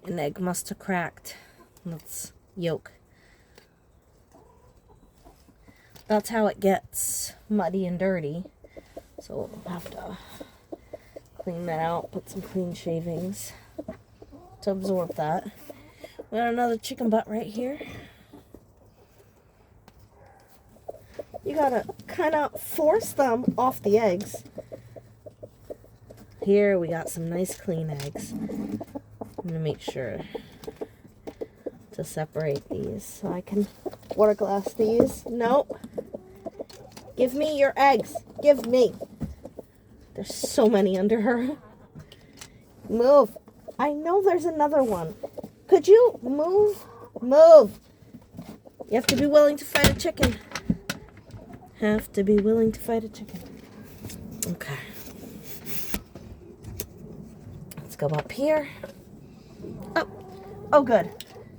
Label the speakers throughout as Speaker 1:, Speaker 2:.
Speaker 1: An egg must have cracked. That's yolk. That's how it gets muddy and dirty. So we'll have to clean that out, put some clean shavings to absorb that. We got another chicken butt right here. You gotta kind of force them off the eggs. Here we got some nice clean eggs. I'm gonna make sure to separate these so I can water glass these. Nope. Give me your eggs. Give me. There's so many under her. Move. I know there's another one. Could you move? Move. You have to be willing to fight a chicken. Have to be willing to fight a chicken. Okay. Let's go up here. Oh, good.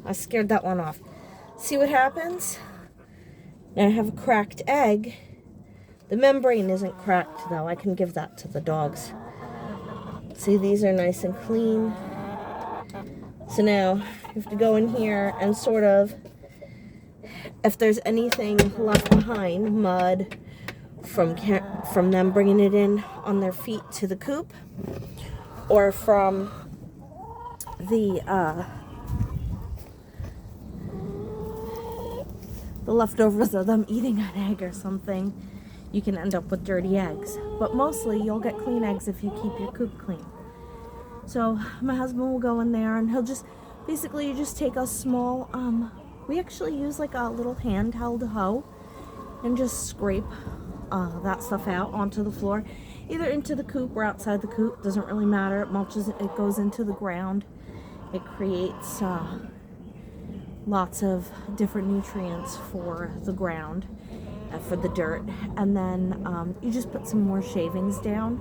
Speaker 1: I scared that one off. See what happens? Now I have a cracked egg. The membrane isn't cracked, though. I can give that to the dogs. See, these are nice and clean. So now you have to go in here and sort of, if there's anything left behind, mud from them bringing it in on their feet to the coop, or from the leftovers of them eating an egg or something, you can end up with dirty eggs. But mostly you'll get clean eggs if you keep your coop clean. So my husband will go in there and he'll just, basically you just take a small, we actually use like a little handheld hoe and just scrape that stuff out onto the floor, either into the coop or outside the coop, doesn't really matter. It mulches, it goes into the ground. It creates lots of different nutrients for the ground, for the dirt. And then you just put some more shavings down,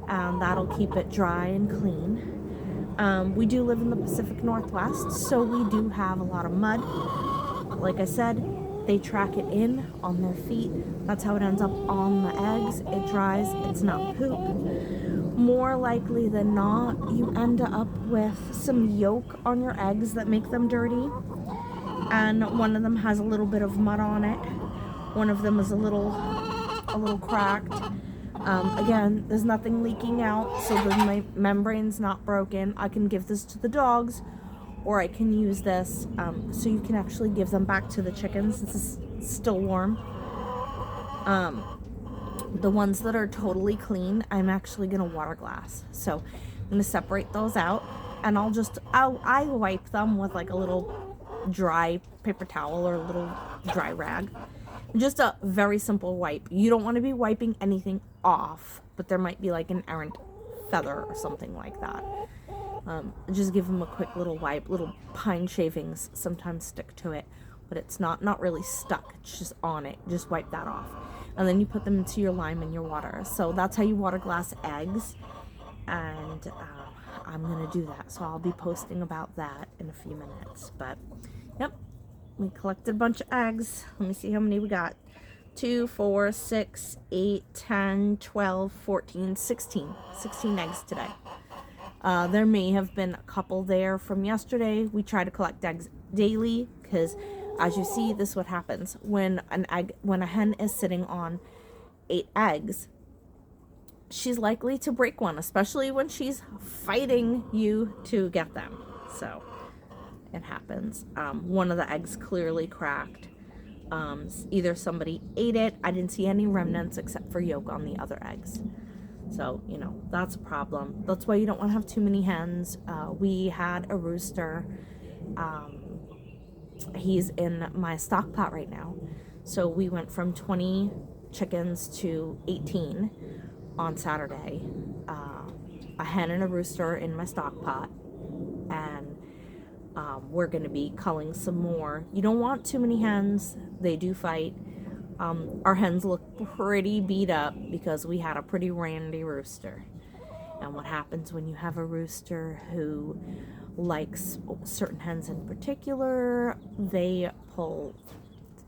Speaker 1: and that'll keep it dry and clean. We do live in the Pacific Northwest, so we do have a lot of mud. Like I said, they track it in on their feet. That's how it ends up on the eggs. It dries, it's not poop. More likely than not, you end up with some yolk on your eggs that make them dirty. And one of them has a little bit of mud on it. One of them is a little cracked. Again, there's nothing leaking out, so the membrane's not broken. I can give this to the dogs, or I can use this so you can actually give them back to the chickens. This is still warm. The ones that are totally clean, I'm actually going to water glass. So I'm going to separate those out, and I wipe them with like a little dry paper towel or a little dry rag. Just a very simple wipe. You don't want to be wiping anything off, but there might be like an errant feather or something like that. Just give them a quick little wipe. Little pine shavings sometimes stick to it, but it's not really stuck. It's just on it. Just wipe that off. And then you put them into your lime and your water. So that's how you water glass eggs. And I'm going to do that. So I'll be posting about that in a few minutes. But, yep. We collected a bunch of eggs. Let me see how many we got. 2, 4, 6, 8, 10, 12, 14, 16. 16 eggs today. There may have been a couple there from yesterday. We try to collect eggs daily because, as you see, this is what happens. When a hen is sitting on 8 eggs, she's likely to break one, especially when she's fighting you to get them. So it happens. One of the eggs clearly cracked. Either somebody ate it. I didn't see any remnants except for yolk on the other eggs. So, that's a problem. That's why you don't want to have too many hens. We had a rooster. He's in my stock pot right now. So we went from 20 chickens to 18 on Saturday. A hen and a rooster in my stock pot. And we're going to be culling some more. You don't want too many hens. They do fight. Our hens look pretty beat up because we had a pretty randy rooster. And what happens when you have a rooster who likes certain hens in particular, they pull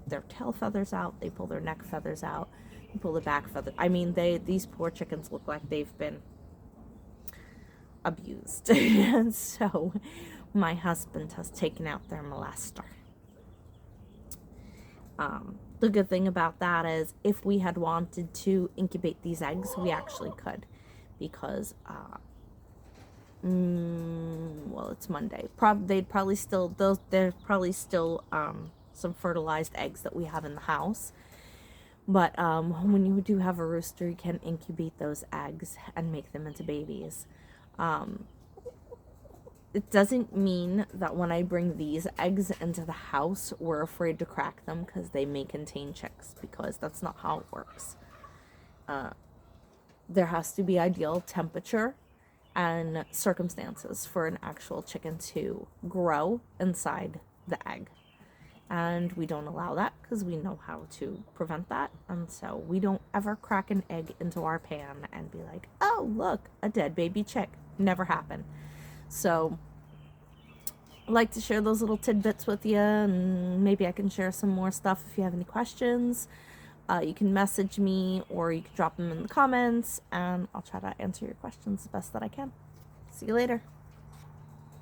Speaker 1: their tail feathers out, they pull their neck feathers out, they pull the back feather. I mean, these poor chickens look like they've been abused. And so my husband has taken out their molester. The good thing about that is if we had wanted to incubate these eggs, we actually could, because well, it's Monday. They'd probably still there's probably still some fertilized eggs that we have in the house. But when you do have a rooster, you can incubate those eggs and make them into babies. It doesn't mean that when I bring these eggs into the house, we're afraid to crack them because they may contain chicks, because that's not how it works. There has to be ideal temperature and circumstances for an actual chicken to grow inside the egg. And we don't allow that because we know how to prevent that. And so we don't ever crack an egg into our pan and be like, oh, look, a dead baby chick. Never happen. So I like to share those little tidbits with you, and maybe I can share some more stuff if you have any questions. You can message me or you can drop them in the comments, and I'll try to answer your questions the best that I can. See you later.